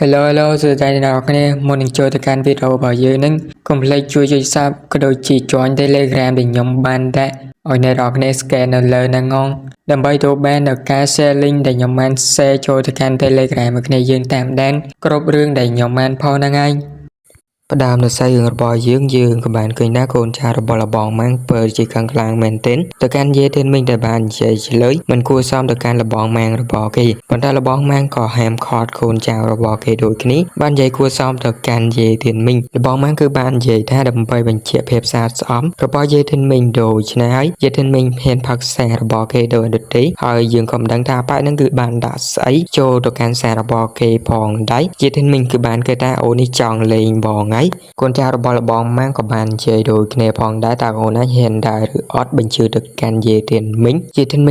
Hello Hello សួស្តីអ្នកនរគ្នាមុននឹងចូលទៅកាន់វីដេអូរបស់យើងហ្នឹងកុំភ្លេចជួយចុច Sub ក៏ដូចជា Join Telegram ដែលខ្ញុំបានដាក់ឲ្យអ្នកនរគ្នា scan នៅលើហ្នឹងងដើម្បីទៅបាននៅការ share link ដែលខ្ញុំបាន share ចូលទៅកាន់ Telegram របស់គ្នាយើងតាមដានគ្រប់រឿងដែលខ្ញុំបានផុសហ្នឹងឯងផ្ដើមនៅសាយរឿងរបស់យើងក៏បានឃើញថាកូនចៅរបស់លបងម៉ាំងពើជាខាងខ្លាំងមែនទែនទៅកាន់យាយធានមីងដែលបាននិយាយឆ្លើយមិនគួរសមទៅកាន់លបងម៉ាំងរបស់គេប៉ុន្តែលបងម៉ាំងក៏ហាមឃាត់កូនចៅរបស់គេដូចគ្នាបាននិយាយគួរសមទៅកាន់យាយធានមីងលបងម៉ាំងគឺបាននិយាយថាដើម្បីបញ្ជាក់ភាពស្អាតស្អំរបស់យាយធានមីងដូច្នេះហើយយាយធានមីងហ៊ានផឹកសាររបស់គេដោយដទៃហើយយើងក៏មិនដឹងថាប៉ែនឹងគឺបានដាក់ស្អីចូលទៅកាន់សាររបស់គេផងដែរយាយធានមីងគឺបានគេថាអូនេះចង់លេងបងកូនចៅរបស់លបងម៉ាំងក៏បាននិយាយដូចគ្នាផងដែរតើអូនណាហ៊ានដែរឬអត់បញ្ជឿទៅកាន់យាយធានមី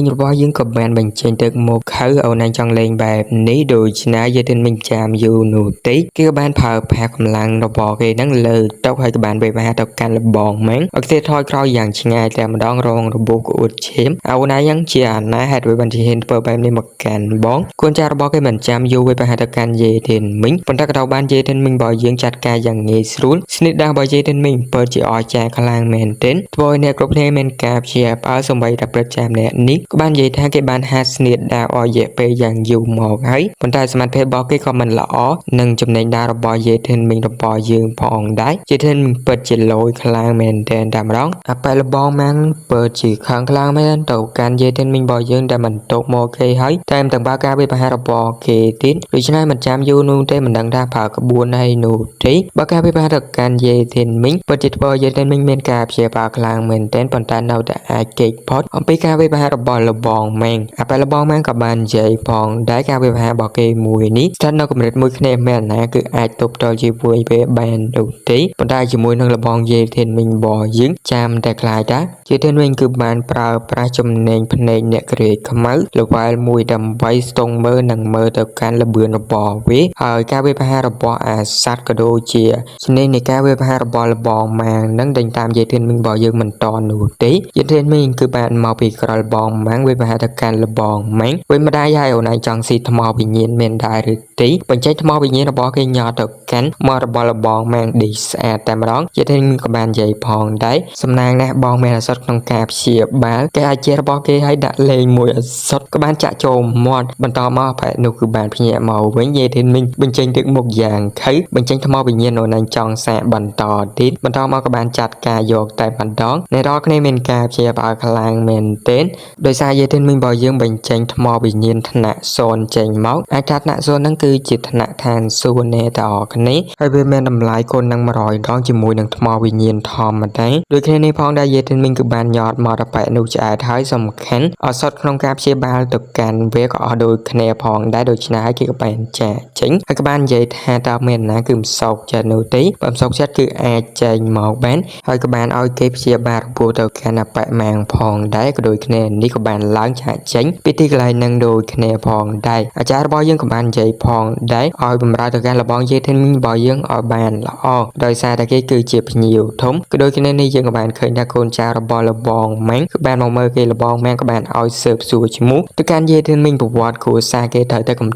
ងរបស់យើងក៏បានបញ្ចេញទឹកមកខៅអូនណាចង់លេងបែបនេះដូច្នេះយាយធានមីងចាំយូរនោះទេគេក៏បានប្រើប្រាស់កម្លាំងរបស់គេហ្នឹងលើតុហើយក៏បានបេបាទៅកាន់លបងម៉ាំងឲ្យគេថយក្រោយយ៉ាងឆ្ងាយតែម្ដងរងរបួសក្អួតឈាមអូនណាយ៉ាងជាអាណាហេតុអ្វីបានជាហ៊ានធ្វើបែបនេះមកកាន់បងកូនចៅរបស់គេមិនចាំយូរវាប្រហែលទៅកាន់យាយធានមីងប៉ុន្តែក៏ត្រូវបានយាយធានមីងរបស់យើងចាត់ការយ៉ាងងាយស្រួលស្និទ្ធដាស់របស់យាយធានមីងពិតជាអស្ចារ្យខ្លាំងមែនទែនធ្វើឲ្យអ្នកគ្រប់គ្នាមានការព្យាបាលសម្បីតែប្រចាំអ្នកនេះក៏បាននិយាយថាគេបានហាត់ស្និទ្ធដាស់អស់រយៈពេលយ៉ាងយូរមកហើយប៉ុន្តែសមត្ថភាពរបស់គេក៏មិនល្អនឹងចំណេញដាស់របស់យាយធានមីងរបស់យើងផងដែរយាយធានមីងពិតជាលយខ្លាំងមែនទែនតែម្ដងអាប៉ែលបងម៉ាំងពិតជាខ្លាំងមែនទៅកាន់យាយធានមីងរបស់យើងដែលមិនຕົកមកគេហើយតែទាំងបើការវាប្រហែលរបស់គេទៀតដូច្នេះមិនចាំយូរនោះទេមិនដឹងថាប្រើក្បួនហើយនោះទេបើការវាប្រហែលទៅកាន់យាយធានមីងពិតជាធ្វើឲ្យយាយធានមីងមានការព្យាបាលខ្លាំងមែនទែនប៉ុន្តែនៅតែអាចគេចផុតអំពីការវាប្រហែលរបស់លបងម៉ាំងអាប៉ែលបងម៉ាំងក៏បាននិយាយផងដែរការវាប្រហែលរបស់គេមួយនេះស្ថិតនៅកម្រិតមួយគ្នាមែនណាគឺអាចទប់ទល់ជាមួយវាបាននោះទេប៉ុន្តែជាមួយនឹងលបងយាយធានមីងរបស់យើងចាំតែខ្លាចតាយាយធានមីងគឺបានប្រើប្រាស់ចំណេញភ្នែកអ្នកក្រៀកខ្មៅលវ៉ែលមួយដើម្បីស្ទង់មើលនិងមើលទៅកាន់លបឿនរបស់វាហើយការវាប្រហែលរបស់អាសត្វក៏ដូចជាចំណេញនៃការវាប្រហែលរបស់លបងម៉ាំងនឹងដេញតាមយាយធានមីងរបស់យើងមិនតនោះទេយាយធានមីងគឺបានមកពីក្រលបងម៉ាំងវាប្រហែលទៅកាន់លបងម៉ាំងវិញម្ដាយហើយអូនឯងចង់ស៊ីថ្មវិញ្ញាណមានដែរឬទេបញ្ចេញថ្មវិញ្ញាណរបស់គេញ៉ាំទៅកាន់មករបស់លបងម៉ាំងឌីស្អាតតែម្ដងយាយធានមីងក៏បាននិយាយផងដែរសំណាងណាស់បងមានអសត់ក្នុងការព្យាបាលគេអាចជារបស់គេឲ្យដាក់លេងមួយអសត់ក៏បានចាក់ចូលមាត់បន្តមកផែនោះគឺបានភ្ញាក់មកវិញយាយធានមីងបញ្ចេញទឹកមុខយ៉ាងខៅបញ្ចេញថ្មវិញ្ញាណអូនឯងចង់សាកបន្តទៀតបន្តមកក៏បានចាត់ការយកតែម្ដងអ្នករាល់គ្នាមានការព្យាបាលខ្លាំងមែនទែនដោយសារយាយធានមីងរបស់យើងបញ្ចេញថ្មវិញ្ញាណថ្នាក់សូន្យចេញមកអាចថាថ្នាក់សូន្យហ្នឹងគឺជាថ្នាក់ឋានសួគ៌អ្នកទាំងអស់គ្នាហើយវាមានតម្លៃគុណនឹង100ដងជាមួយនឹងថ្មវិញ្ញាណធម្មតាដូចគ្នានេះផងដែរយាយធានមីងគឺបានញ៉ាត់មកដល់ប៉ែនោះឆ្អែតហើយសំខាន់អសត់ក្នុងការព្យាបាលទៅកាន់វាក៏អស់ដូចគ្នាផងដែរដូច្នេះហើយគេក៏បានចាចេញហើយក៏បាននិយាយថាតើមានណាគឺមិនសោកចិត្តនោះទេបើមិនសោកចិត្តគឺអាចចេញមកបានហើយក៏បានឲ្យគេព្យាបាលរបួសទៅកាន់អបម៉ាំងផងដែរក៏ដូចគ្នានេះក៏បានឡើងចាចេញពីទីកន្លែងនឹងដូចគ្នាផងដែរអាចារ្យរបស់យើងក៏បាននិយាយផងដែរឲ្យបម្រើទៅកាន់លបងយាយធានមីងរបស់យើងឲ្យបានល្អដោយសារតែគេគឺជាភ្ញៀវធំក៏ដូចគ្នានេះយើងក៏បានឃើញថាកូនចៅរបស់លបងម៉ាំងគឺបានមកមើលគេលបងម៉ាំងក៏បានឲ្យស៊ើបសួរឈ្មោះទៅកាន់យាយធានមីងប្រវត្តិគ្រួសារគេត្រូវតែកំ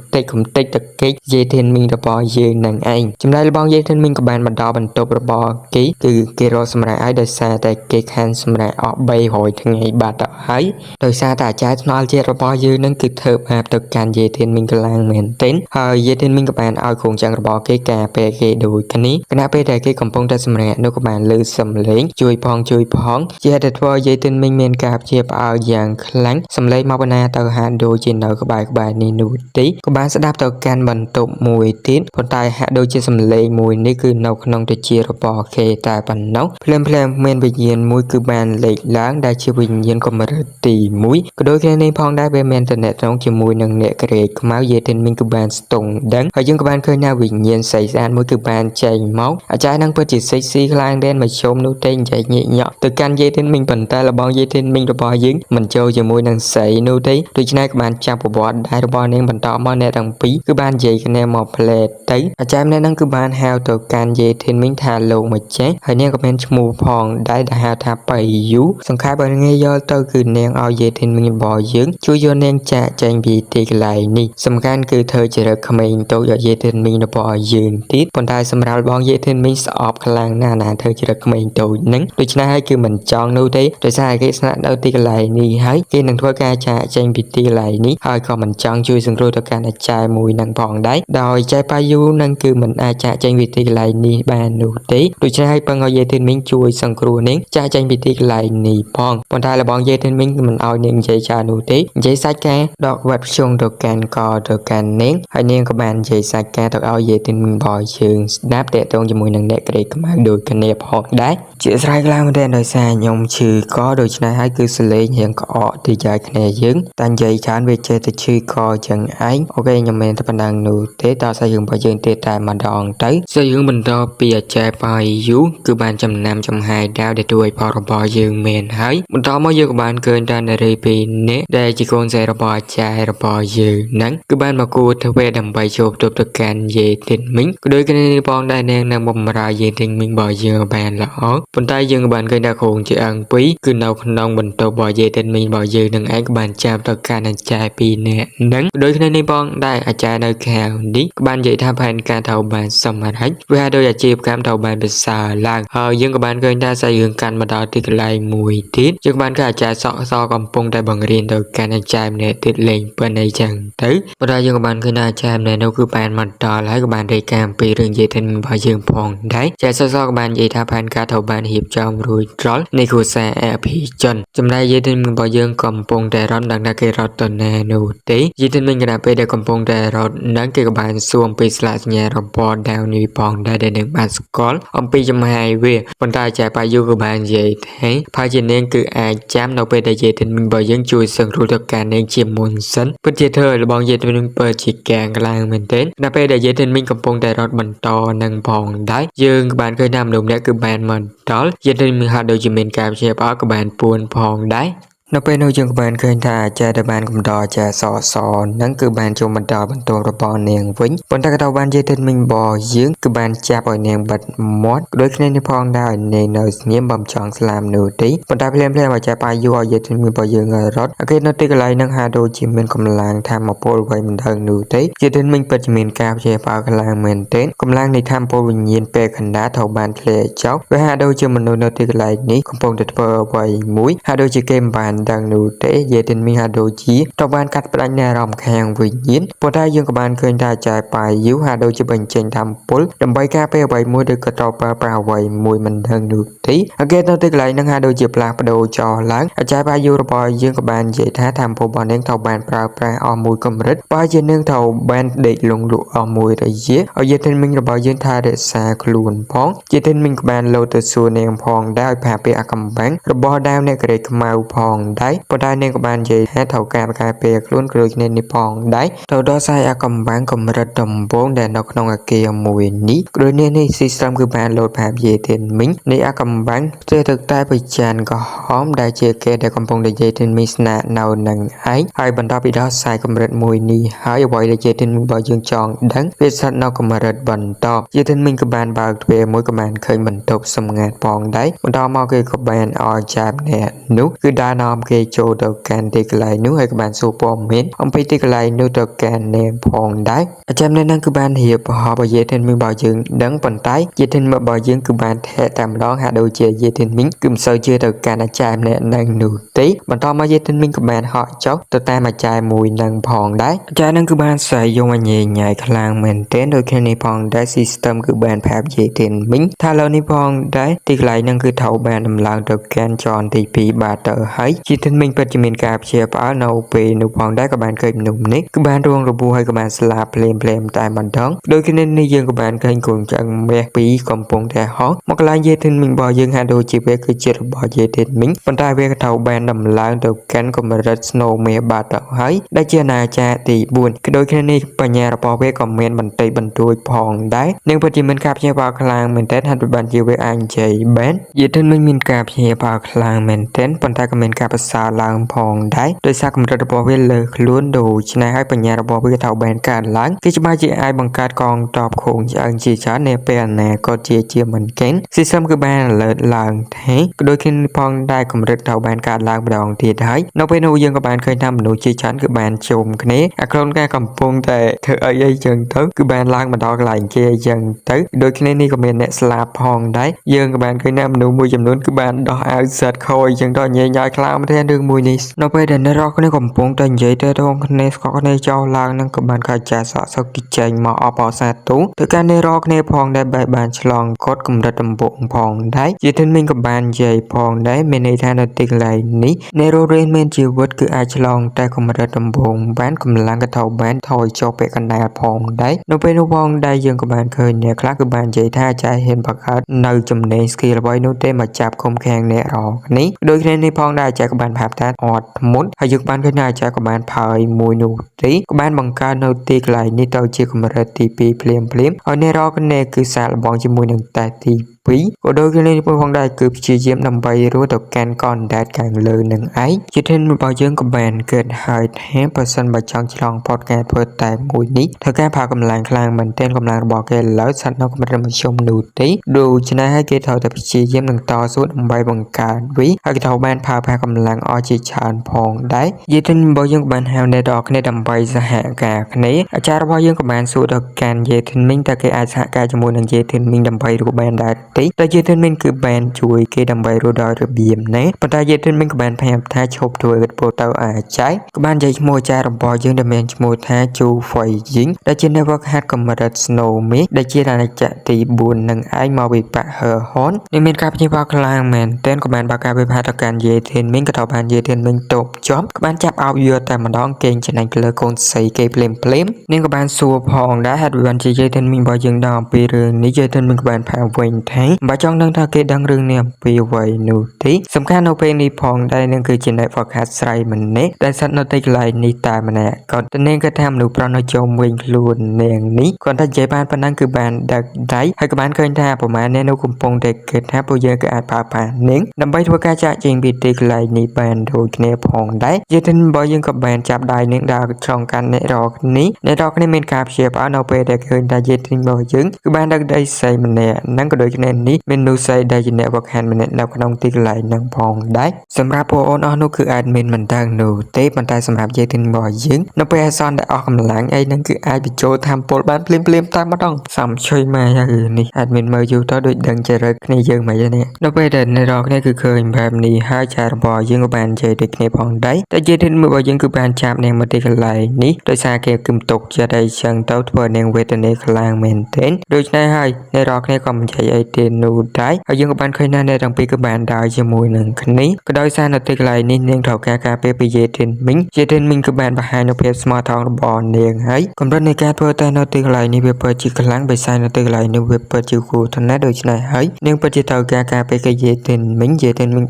តិចទៅគេយាយធានមីងរបស់យើងនឹងឯងចំណែកលបងយាយធានមីងក៏បានបន្តបន្ទប់របស់គេគឺគេរកសម្រាប់ឲ្យដោយសារតែគេខានសម្រាប់អស់300ថ្ងៃបាត់ទៅហើយដោយសារតែអាចារ្យថ្នល់ជាតិរបស់យើងនឹងគឺធ្វើបាបទៅកាន់យាយធានមីងខ្លាំងមែនទែនហើយយាយធានមីងក៏បានឲ្យគ្រងចាំងរបស់គេការពារគេដូចគ្នាគណៈពេលដែលគេកំពុងតែសម្រាប់នោះក៏បានលើសំឡេងជួយផងជាតែធ្វើយាយធានមីងមានការព្យាបាលយ៉ាងខ្លាំងសំឡេងមកបណ្ណាទៅហាក់ដូចជានៅក្បែរនេះនោះទេក៏បានស្ដាប់ទៅកាន់បន្ទប់មួយទៀតប៉ុន្តែហាក់ដូចជាសំឡេងមួយនេះគឺនៅក្នុងទជារបស់គេតែប៉ុណ្ណោះភ្លាមមានវិញ្ញាណមួយគឺបានលេចឡើងដែលជាវិញ្ញាណកម្រិតទី1ក៏ដូចគ្នានេះផងដែរវាមានតំណែងជាមួយនឹងអ្នកក្រៀកខ្មៅយាយធានមីងគឺបានស្ទង់ដឹងហើយយើងក៏បានឃើញថាវិញ្ញាណសី ស្អាតមួយគឺបានចែងមកអាចារ្យនឹងពិតជាសិចស៊ីខ្លាំងដែរមកជុំនោះទេនិយាយញែកញាក់ទៅកាន់យាយធីនមីងប៉ុន្តែលបងយាយធីនមីងរបស់យើងមិនចូលជាមួយនឹងស្រីនោះទេដូច្នេះក៏បានចាប់ប្រវត្តិដែររបស់នាងបន្តមកអ្នកទាំងពីរគឺបាននិយាយគ្នាមកផ្លែទៅអាចារ្យម្នាក់ហ្នឹងគឺបានហៅទៅកាន់យាយធីនមីងថាលោកម្ចាស់ហើយនាងក៏មានឈ្មោះផងដែរដែលហៅថាបៃយូសង្ខេបបើងាយយល់ទៅគឺនាងឲ្យយាយធីនមីងរបស់យើងជួយយកនាងចាក់ចែងពីទីកន្លែងនេះសំខាន់គឺធ្វើជារកក្មេងតូចយកយាយធីនមីងរបស់យើងទៀតប៉ុន្តែសម្រាប់បងយាយធីនមីងស្អប់ខ្លាំងណាស់ណាធ្វើជារកក្មេងតូចហ្នឹងដូច្នេះហើយគឺមិនចង់នោះទេដោយសារគេស្នាក់នៅទីកន្លែងនេះហើយគេនឹងធ្វើការចាក់ចែងពីទីកន្លែងនេះហើយក៏មិនចង់ជួយសង្គ្រោះទៅកាន់អាចារ្យមួយនឹងផងដែរដោយចែកប៉ាយូនឹងគឺមិនអាចចាក់ចែងពីទីកន្លែងនេះបាននោះទេដូច្នេះហើយពឹងឲ្យយាយធីនមីងជួយសង្គ្រោះនាងចាក់ចែងពីទីកន្លែងនេះផងប៉ុន្តែលបងយាយធីនមីងមិនឲ្យនាងនិយាយច្រើននោះទេនិយាយសាច់ការដកវត្តភ្ជង់ទៅកាន់កទៅកាន់នាងហើយនាងក៏បាននិយាយសាច់ការទៅឲ្យយាយធីនមីងរបស់យើងស្ដាប់តាក់ទងជាមួយនឹងអ្នកក្រីខ្មៅដូចគ្នាផងដែរជាស្រ័យខ្លាំងមែនទែនដោយសារខ្ញុំឈឺកដូច្នេះហើយគឺសលេងរៀងក្អកទីយាយគ្នាយើងតែនិយាយច្រើនវាចេះតែឈឺកចឹងឯងអូខេខ្ញុំមិនតែប៉ុណ្ណឹងនោះទេតើស្អីយើងរបស់យើងទេតែម្ដងទៅស្អីយើងបន្តពីអាចារ្យបាយយូគឺបានចំណាំចំហាយដាវដែលជួយផលរបស់យើងមែនហើយបន្តមកយើងក៏បានឃើញតានារីពីរនាក់ដែលជាកូនស្រីរបស់អាចារ្យរបស់យើងហ្នឹងគឺបានមកគួរធ្វើដើម្បីជួបទៅកាន់យាយធីនមីងក៏ដូចគ្នានេះផងដែរនាងនឹងបំរើយាយធីនមីងរបស់យើងបានល្អប៉ុន្តែយើងក៏បានឃើញថាក្រុងជាអង្គពីរគឺនៅក្នុងបន្ទប់របស់យាយធីនមីងរបស់យើងនឹងឯងក៏បានចាប់ទៅកាន់អាចារ្យពីរនាក់ហ្នឹងក៏ដូចគ្នានេះផងដែរអាចារ្យនៅខាងនេះក៏បាននិយាយថាផែនការត្រូវបានសម្រេចវាដោយអាជីវកម្មត្រូវបានប្រសើរឡើងហើយយើងក៏បានឃើញថាស្អីរឿងកាន់មកដល់ទីកន្លែងមួយទៀតយើងបានឃើញអាចារ្យសក់សកំពុងតែបង្រៀនទៅកាន់អាចារ្យម្នាក់ទៀតលេងប៉ុណ្ណេះចឹងទៅប៉ុន្តែយើងក៏បានឃើញថាអាចារ្យម្នាក់នោះគឺបានមកដល់ហើយក៏បានរាយការណ៍អំពីរឿងយាយធីនមីងរបស់យើងផងដែរអាចារ្យសក់សក៏បាននិយាយថាផែនការត្រូវបានរៀបចំរួចរាល់នៃគ្រួសារអភិជនចំណែកយាយធីនមីងរបស់យើងកំពុងតែរត់ដឹងថាគេរត់ទៅណានោះទេយាយធីនមីងគណៈពេលដែលកំពុងតែរត់នឹងគេក៏បានសួរអំពីស្លាកសញ្ញារបស់ដាវនេះផងដែរដែលនឹងបានស្គាល់អំពីចំហាយវាប៉ុន្តែអាចារ្យប៉ាយូក៏បាននិយាយថាផាជានាងគឺអាចចាំនៅពេលដែលយាយធីនមីងរបស់យើងជួយសង្គ្រោះទៅកាន់នាងជាមុនសិនពិតជាធ្វើឲ្យរបស់យាយធីនមីងពិតជាកាំងខ្លាំងមែនទែននៅពេលដែលយាយធីនមីងកំពុងតែរត់បន្តនឹងផងដែរយើងក៏បានឃើញថាមនុស្សម្នាក់គឺបានមកដល់យាយធីនមីងហាក់ដូចជាមានការព្យាបាលក៏បានពួនផងដែរនៅពេលនោះយើងក៏បានឃើញថាអាចារ្យដែលបានកំដរអាចារ្យសហ្នឹងគឺបានចូលបន្តបន្ទោរបស់នាងវិញប៉ុន្តែក៏ត្រូវបានយាយធីនមីងរបស់យើងគឺបានចាប់ឲ្យនាងបិទមាត់ដូចគ្នានេះផងដែរនាងនៅស្ងៀមបំចង់ស្លាមនោះទេប៉ុន្តែភ្លាមអាចារ្យប៉ាយូឲ្យយាយធីនមីងរបស់យើងរត់គេនៅទីកន្លែងហ្នឹងហាក់ដូចជាមានកម្លាំងធម៌ពលអ្វីមិនដឹងនោះទេយាយធីនមីងពិតជាមានការព្យាបាលខ្លាំងមែនទែនកម្លាំងនៃធម៌ពលវិញ្ញាណពេលកណ្ដាលត្រូវបានធ្លាក់ចុះវាហាក់ដូចជាមនុស្សនៅទីកន្លែងនេះកំពុងតែធ្វើអ្វីមួយហាក់ដូចជាគេមិនបានដឹងនោះទេយាយធីនមីងហាក់ដូចជាត្រូវបានកាត់ផ្តាច់នៃអារម្មណ៍ខាងវិញ្ញាណប៉ុន្តែយើងក៏បានឃើញថាអាចារ្យប៉ាយូហាក់ដូចជាបញ្ចេញធម៌ពលដើម្បីការពារអ្វីមួយឬក៏ត្រូវប្រើប្រាស់អ្វីមួយមិនដឹងនោះទេគេនៅទីកន្លែងហ្នឹងហាក់ដូចជាផ្លាស់ប្ដូរចោលឡើងអាចារ្យប៉ាយូរបស់យើងក៏បាននិយាយថាធម៌ពលរបស់នាងត្រូវបានប្រើប្រាស់អស់មួយកម្រិតបើជានាងត្រូវបានដេកលងលក់អស់មួយរយៈឲ្យយាយធីនមីងរបស់យើងថារក្សាខ្លួនផងយាយធីនមីងក៏បានលោតទៅសួរនាងផងដែរឲ្យផាពាអាកំបាំងរបស់ដាវអ្នកក្រីខ្មៅផងដែរប៉ុន្តែនាងក៏បាននិយាយថាត្រូវការពារខ្លួនដូចគ្នានេះផងដែរទៅដល់ខ្សែអាកំបាំងកម្រិតដំបូងដែលនៅក្នុងអគារមួយនេះដូចនេះស៊ីស្ទឹមគឺបានលោតផាបយាយធីនមីងនៃអាកំបាំងផ្ទុយទៅតែប្រចានក្រហមដែលជាគេដែលកំពុងតែយាយធីនមីងស្នាក់នៅនឹងឯងហើយបន្តពីដល់ខ្សែកម្រិតមួយនេះហើយអ្វីដែលយាយធីនមីងរបស់យើងចង់ដឹងវាស្ថិតនៅកម្រិតបន្តយាយធីនមីងក៏បានបើកទ្វារមួយក៏បានឃើញបន្ទប់សម្ងាត់ផងដែរបន្តមកគេក៏បានឲ្យចាប់អ្នកនោះគឺដើរនាំគេចូលទៅកាន់ទីកន្លែងនោះហើយក៏បានសួរព័ត៌មានអំពីទីកន្លែងនោះទៅកាន់នាងផងដែរអាចារ្យនេះគឺបានរៀបប្រហោបយាយធីនមីងរបស់យើងដឹងប៉ុន្តែយាយធីនមីងរបស់យើងគឺបានថែតែម្ដងហាក់ដូចជាយាយធីនមីងគឺមិនសូវជឿទៅកាន់អាចារ្យម្នាក់នឹងនោះទេបន្តមកយាយធីនមីងក៏បានហក់ចុះទៅតាមអាចារ្យមួយនឹងផងដែរអាចារ្យនឹងគឺបានស្អីយកមកញ៉ៃញ៉ៃខ្លាំងមែនទែនដូចគ្នានេះផងដែរ system គឺបានប្រាប់យាយធីនមីងថាលើនេះផងដែរទីកន្លែងហ្នឹងគឺត្រូវបានដំឡើងទៅកាន់ជាន់ទី2បាទទៅហើយយ ជាទិនមិញពិតជាមានការព្យាបាលនៅពេលនោះផងដែរក៏បានឃើញមនុស្សនេះគឺបានរងរបួសហើយក៏បានស្លាប់ភ្លាមតែម្ដងដោយគ្នានេះយើងក៏បានឃើញកូនចៅមាសពីរកំពុងតែហោះមកកន្លែងយេទិនមិញរបស់យើងហាក់ដូចជាវាគឺជារបស់យេទិនមិញប៉ុន្តែវាក៏ត្រូវបានដំឡើងទៅកាន់កម្រិតស្នូមាសបាត់ទៅហើយដែលជាអាណាចក្រទី4ក៏ដូចគ្នានេះបញ្ញារបស់វាក៏មានបន្តិចបន្តួចផងដែរនឹងពិតជាមានការព្យាបាលខ្លាំងមែនទែនហាក់ដូចបានជាវាអាចនិយាយបានយេទិនមិញមានការព្យាបាលខ្លាំងមែនទែនប៉ុន្តែក៏មានការប្រសើរឡើងផងដែរដោយសារកម្រិតរបស់វាលើសខ្លួនដូច្នេះហើយបញ្ញារបស់វាក៏ត្រូវបានកើនឡើងគេច្បាស់ជាអាចបង្កើតកងទ័ពខូងឆ្អឹងជាច្រើននៅពេលអនាគតជាមិនកិនស៊ីសឹមគឺបានលើកឡើងថាក៏ដូចគ្នាផងដែរកម្រិតត្រូវបានកើនឡើងម្ដងទៀតហើយនៅពេលនោះយើងក៏បានឃើញថាមនុស្សជាច្រើនគឺបានជុំគ្នាអាក្រុមការកំពុងតែធ្វើអីចឹងទៅគឺបានឡើងមកដល់កន្លែងគេចឹងទៅដូចគ្នានេះក៏មានអ្នកស្លាប់ផងដែរយើងក៏បានឃើញថាមនុស្សមួយចំនួនគឺបានដោះអាវសិតខូចចឹងទៅញ៉ៃញ៉ៃខ្លាំងមែនទែនរឿងមួយនេះនៅពេលដែលអ្នករកគ្នាកំពុងតែនិយាយទៅគ្នាស្កកគ្នាចោលឡើងនឹងក៏បានកាច់ចាសក់សឹកគិចេញមកអបអសាទូទៅកាន់អ្នករកគ្នាផងដែរបែបបានឆ្លងកត់កម្រិតដំបងផងដែរជាទិនមិញក៏បាននិយាយផងដែរមានន័យថានៅទីកន្លែងនេះអ្នករស់រានមានជីវិតគឺអាចឆ្លងតែកម្រិតដំបងបានកម្លាំងក៏ត្រូវបានថយចុះពាក់កណ្ដាលផងដែរនៅពេលនោះផងដែរយើងក៏បានឃើញអ្នកខ្លះគឺបាននិយាយថាចាហ៊ានបង្កើតនៅចំណេញ skill អ្វីនោះទេមកចាប់ឃុំឃាំងអ្នករកនេះដូចគ្នានេះផងដែរចាក៏បានប្រាប់ថាអត់ធ្មត់ហើយយើងបានឃើញថាចាក៏បានផើយមួយនោះទេក៏បានបង្កើតនៅទីកន្លែងនេះទៅជាកម្រិតទី2ភ្លាមហើយអ្នករកនេះគឺសាកល្បងជាមួយនឹងតែទី2ក៏ដូចគ្នានេះផងដែរគឺព្យាយាមដើម្បីរស់ទៅកាន់កនដែតខាងលើនឹងឯងជាធានរបស់យើងក៏បានកើតហើយថាបើសិនបើចង់ឆ្លងផុតការធ្វើតែមួយនេះត្រូវការផាកម្លាំងខ្លាំងមែនទែនកម្លាំងរបស់គេឡើយស្ថិតនៅកម្រិតមធ្យមនោះទេដូច្នេះហើយគេត្រូវតែព្យាយាមនឹងតស៊ូដើម្បីបង្កើតវាហើយក៏ត្រូវបានផាកម្លាំងអស់ជាច្រើនផងដែរយេទិនរបស់យើងក៏បានហៅអ្នករកគ្នាដើម្បីសហការគ្នាអាចារ្យរបស់យើងក៏បានសួរដល់កាន់យេទិនមិញតើគេអាចសហការជាមួយនឹងយេទិនមិញដើម្បីរស់បានដែរទេតែយេទិនមិញគឺបានជួយគេដើម្បីរស់ដោយរបៀបណាប៉ុន្តែយេទិនមិញក៏បានប្រាប់ថាឈប់ធ្វើទៅទៅអាចារ្យក៏បាននិយាយឈ្មោះអាចារ្យរបស់យើងដែលមានឈ្មោះថាជូហ្វៃយីងដែលជាអ្នកវឹកហាត់កម្រិតស្នូមីដែលជាអាណាចក្រទី4នឹងឯងមកវិបាកហឺហននេះមានការព្យាបាលខ្លាំងមែនទែនក៏បានបើកការវិភាគទៅកាន់យេទិនមិញក៏ត្រូវបានយេទិនមិញតបជាប់ក៏បានចាប់អោបយកតែម្ដងកេងចំណេញលើកូនស្រីគេភ្លាមនាងក៏បានសួរផងដែរហេតុវិបានជាយេទិនមិញរបស់យើងដល់អំពីរឿងនេះយេទិនមិញក៏បានផាវិញថាបើចង់ដឹងថាគេដឹងរឿងនេះអំពីអ្វីនោះទេសំខាន់នៅពេលនេះផងដែរនឹងគឺជាអ្នកហ្វឹកហាត់ស្រីម្នាក់ដែលស្ថិតនៅទីកន្លែងនេះតែម្នាក់គាត់ទៅនាងក៏ថាមនុស្សប្រុសនៅជុំវិញខ្លួននាងនេះគាត់តែនិយាយបានប៉ុណ្ណឹងគឺបានដឹកដៃហើយក៏បានឃើញថាប្រមាណអ្នកនោះកំពុងតែគិតថាពួកយើងក៏អាចប្រើប្រាស់នាងដើម្បីធ្វើការចាក់ចេញពីទីកន្លែងនេះបានដូចគ្នាផងដែរយេទិនរបស់យើងក៏បានចាប់ដៃនាងដើរឆ្លងកាត់អ្នករកនេះមានការព្យាបាលនៅពេលដែលឃើញថាយេទិនរបស់យើងគឺបានដឹកដៃស្រីម្នាក់ហ្នឹងក៏ដូចគ្នានេះមានមនុស្សស្រីដែលជាអ្នកវឹកហាត់ម្នាក់នៅក្នុងទីកន្លែងហ្នឹងផងដែរសម្រាប់បងប្អូនអស់នោះគឺអាចមានមិនដឹងនោះទេប៉ុន្តែសម្រាប់យេទិនរបស់យើងនៅពេលអាសន្នដែលអស់កម្លាំងអីហ្នឹងគឺអាចបញ្ចូលធម្មពលបានភ្លាមតែម្ដងសំជួយមកហើយនេះអាចមានមើលយូរទៅដូចដឹងចរិតគ្នាយើងមកនេះនៅពេលដែលអ្នករកគ្នាគឺឃើញបែបនេះហើយចារបស់យើងក៏បាននិយាយដូចគ្នាផងដែរតែយេទិនរបស់យើងគឺបានចាប់នាងមកទីកន្លែងនេះដោយសារគេគឹមទុកចិត្តអីចឹងទៅធ្វើនាងវេទនាខ្លាំងមែនទែនដូច្នេះហើយអ្នករកគ្នាក៏មិននិយាយអីទេនោះដែរហើយយើងក៏បានឃើញថាអ្នកទាំងពីរក៏បានដើរជាមួយនឹងគ្នាក៏ដោយសារនៅទីកន្លែងនេះនាងត្រូវការពារពីយេទិនមិញក៏បានបង្ហាញនូវភាពស្មោះត្រង់របស់នាងហើយកម្រិតនៃការធ្វើតែនៅទីកន្លែងនេះវាពិតជាខ្លាំងបើផ្សាយនៅទីកន្លែងនេះវាពិតជាគួរថ្នាក់ដូច្នេះហើយនាងពិតជាត្រូវការពារគេយេទិនមិញ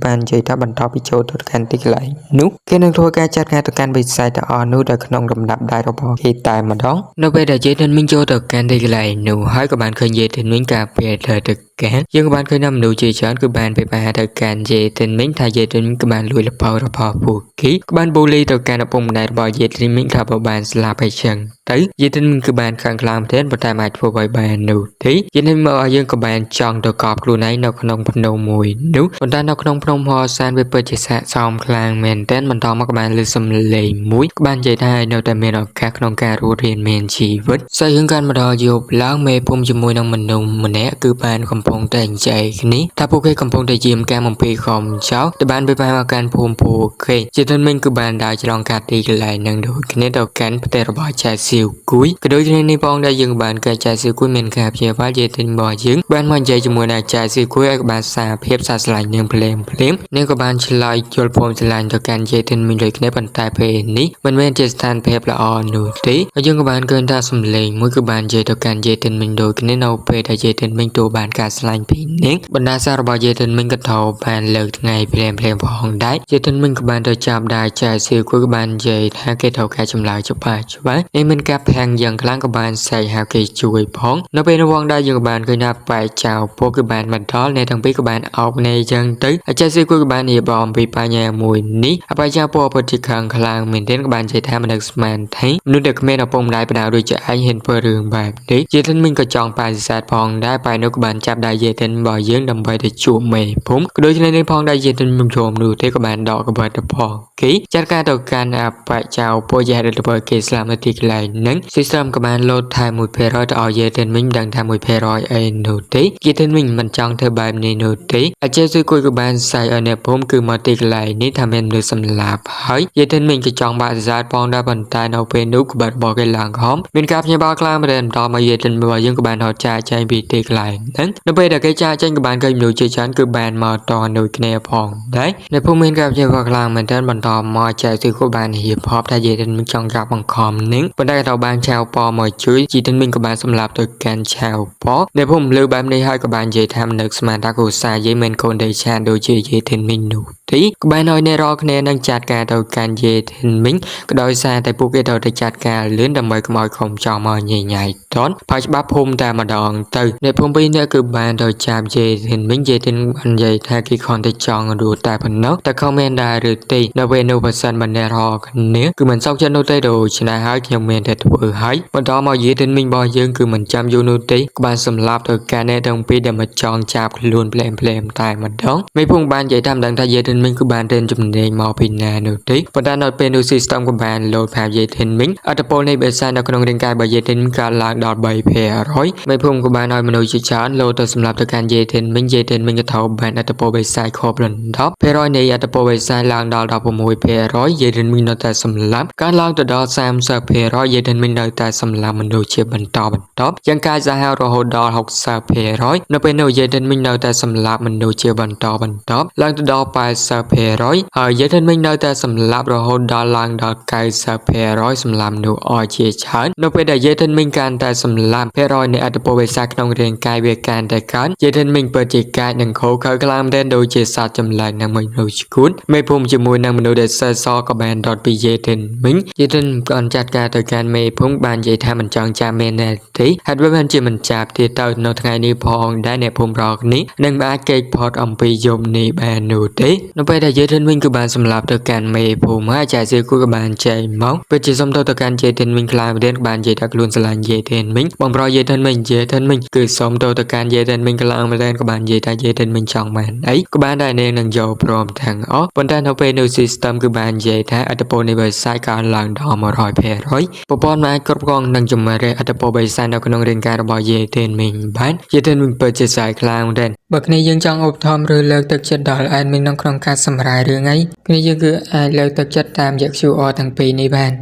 បាននិយាយថាបន្តពីចូលទៅកាន់ទីកន្លែងនោះគេនឹងធ្វើការចាត់ការទៅកាន់វិស័យទាំងអស់នោះដែលក្នុងលំដាប់ដែររបស់គេតែម្ដងនៅពេលដែលយេទិនមិញចូលទៅកាន់ទីកន្លែងនោះហើយក៏បានឃើញយេទិនមិញការពារទៅកាន់យើងក៏បានឃើញថាមនុស្សជាច្រើនគឺបានពិបាកទៅកាន់យេទិនមិញថាយេទិនក៏បានលួចលពៅរបស់ពួកគេក៏បានបូលីទៅកាន់ឪពុកម្ដាយរបស់យេទិនមិញថាបើបានស្លាប់ហើយចឹងទៅយេទិនមិញគឺបានខាងខ្លាំងមែនប៉ុន្តែអាចធ្វើអ្វីបាននោះទេយេទិនមកឲ្យយើងក៏បានចង់ទៅកប់ខ្លួនឯងនៅក្នុងភ្នំមួយនោះប៉ុន្តែនៅក្នុងភ្នំហោសានវាពិតជាស័ក្តិសមខ្លាំងមែនតែនបន្តមកក៏បានលើសំឡេងមួយក៏បាននិយាយថានៅតែមានឱកាសក្នុងការរស់រានមានជីវិតស្អីរឿងកាន់មកដល់យប់ឡើងមេភូមិជាមួយនឹងមនុស្សម្នាក់គឺបានកំពុង พงแต่งใจนี้ถ้าพวกเขากำพงแต่ยืมการมั่งปีของเช้าแต่บ้านไปไปมาการภูมิผูกเคจะทนมิงคือบ้านได้จะลองการตีกันหลายนังดูคะแนนดอกกันแต่ระบายใจสิวกุ้ยก็โดยที่ในพองได้ยังบ้านการใจสิวกุ้ยเหมือนกับเชื่อว่าจะถึงบ่อยึงบ้านมันใจจมูกได้ใจสิวกุ้ยกับบ้านสาเพียบสาสลายเนื้อเพลมเนี่ยก็บ้านชลายโยนพรมสลายต่อการใจถึงมิงโดยคะแนนปันตายเพนี้มันเป็นเจสถานเพบละอ่อนดูที่ยังก็บ้านเกินท่าสำเร็จมือคือบ้านใจต่อการใจถึงมิงโดยคะแนนเอาไปได้ใจถึงมิงตัวบ้านการสลายเพนี้บรรดาสารบายถึงมิงก็เท่าบ้านเลิกไงเพลมพองได้ใจถึงมิงกับบ้านตัวจับได้ใจสิวกุ้ยกับบ้านใจถ้าเกิดเท่าแก่จำลายจะไปใช่ไหมในมันกับแพงอย่างครั้งกับบ้านใส่หาเกยช่วยพ้องนับเป็นวงได้ยังกับบ้านเคยนับไปเจ้าพวกกับบ้านมันท้อในทางปีกับบ้านออกในยังตื้ออาจารย์สิวกุ้ยกับบ้านเหียบอมปีปายามวยนี้อาไปเจ้าพวกปฏิคังคลางเหมือนเดินกับบ้านใจแท้มันเด็กสมานทั้งมนุษย์เด็กเมนเอาปมได้ไปดาวโดยจะให้เห็นเพื่อเรื่องแบบนี้เยทันมิงก็จองไปศาสตร์พองได้ไปนกบ้านจับได้เยทันบ่อยเยื้องดำไปแต่จู่เมย์ผมโดยในพองได้เยทันมุมชมดูเทกับบ้านดอกกับบ้านตะพองกี้จัดการต่อการอาไปเจ้าพวกยาเดือดเบอร์เกสลามนาทีไหลนั้นซิสเต็มกับบ้านโหลดไทม์มวยเพรอยต่อเยทันมิงดังไทม์มวยเพรอยเอ็นดูตีเยทันมิงมันจองเธอแบบในดูตีอาจจะซื้อคุยกับบ้านใส่เเนี่ยผมคือมาตีไหลนี้ทำเป็นดูสำลับเฮ้ยเยทันมิงจะจองบ้านศาสตร์พองได้บรรทายเอาเป็นนุกบัดบอกกันหลังหอมเป็นกับยาบ้ากลางประเด็นต่อมาเยทันบ่อยยังกับบ้านหอจ่าใจบีตีไหลนั้นนับไปแต่ใกล้จ่าใจกับบ้านเคยดูเฉยชันคือบ้านมาตอนดูคะแนนพองได้ในพวกเมนกับยาบ้ากลางเหมือนเดินบรรทอมาใจซื้อกับบ้านเหียบพอบถ้าเยทันมิงจองกับบังคอมนึงบรรดาต่อบ้านชาวปอมาช่วยจีทันมิงกับบ้านสำหรับตัวการชาวปอในพวกเลือบ้านในให้กับบ้านเยทันนึกสมาร์ตกูซาเยเมนคนเดชาโดยเยทันมิงดูที่กับบ้านน้อยในรอคะแนนนั่งจัดการต่อการเยทันมิงก็โดยซาแต่พวกเราได้จัดการเลื่อนดำไปกับมอยของจอมใหญ่ๆตอนพายบับพุ่มแต่มาดองตื่นในพุ่มปีนี้คือบ้านโดยจามเยทันมิงเยทันอันใหญ่ถ้ากี่คนได้จองดูแต่พนกแต่เขาเมนได้หรือตีในเวนูพันบันเดรอกันเนื้อคือมันเศร้าจนโนเตโดชนะหายยังเมนแต่ตัวหายวันต่อมาเยทันมิงบอยยังคือมันจำยูโนตีบ้านสำหรับตัวการในตรงปีเดิมมาจองจับล้วนเพลมตายมันดองไม่พุ่งบ้านใหญ่ทำดังทายเยทันมิงคือบ้านเดินจำเนียงมอพินาโนตีวันต่อมาเป็นดูซิสต็มกับบ้านโหลดแพเยทันมิงอัตโปในเบสานนักนงเรียนกายบายเยทันมิงการลากดอดใบเพรร้อยไม่พุ่งกับบ้านน้อยมโนชิชานโลตัวสำหรับตัวการเยทันมิงก็เท่าบ้านอัตโปใบไซคอบลันท็อปเพรร้อยในอัตโปใบไซลางดอดพมวยเพรร้อยเยทันมิงนอแต่สำหรับการลางตัวดอดแซมเซอร์เพรร้อยเยทันมิงนอแต่สำหรับมโนเชียบันท็อปยังการจะให้เราโหดอด6เซอร์เพรร้อยนับเป็นเยทันมิงนอแต่สำหรับมโนเชียบันท็อปลางตัวดอดไปเซอร์เพรร้อยเยทันมิงนอแต่สำหรับเราโหดอดลางดอดไกเซอร์เพรร้อยสำหรับมโนอเชียชันนับเป็นเยทันมิงการแต่สำหรับเพรร้อยในอัตโปเวซักนงเรียนกายเวการแต่การเยทันมิงเปิดจิตกายหนึ่งโคเขากลางเดินโดยเจสาจำลายนางมโนชิคุนไม่พุ่มจมูกนางมโนเดซซอกับแบนดอดปีเยทันมิงก่อนจัดการตัวการไม่พุ่งบานเยทันมันจองจาเมนเนติฮัดว่ามันจะมันจับที่เต่าในทางนี้พองได้ในพุ่มรอกนี้นังบ้าเกยพอดอมปียมในแบนโนตินับไปแต่เยทันมิงคือบานสำหรับตัวการไม่พุ่มให้ใจซื้อกู้กับบานใจเมาเป็นจิตสมตัวการเยทันมิงคลายเดินบานเยทักลุนสลายเยทันมิงบางรอยเยทันมิงคือสมตัวการเยทันมิงคลายมาเดินกับบานเยทันมิงจองมันไอ้กับบานได้ในนังโยพร้อมทางอ๋อบนด้านเอาไปนูซิสเต็มคือบานเยทันอัตโปในเบอร์ไซการหลังดอมารอยเพรร้อยปปอนไม้กรบกองนังจมมาเรอัตโปใบไซนเอาขนมเรียนการระบายเยทันมิงบ้านเยทันมิงเปิดจิตสายคลางเดินบักนี้ยังจองอบทอมหรือเลิกตึกจัดดอลแอนมิงน้องครองการสำรายหรือไงนี่ยังคือเลิกตึกจัดตามอยากชูออทั้งปีในบ้าน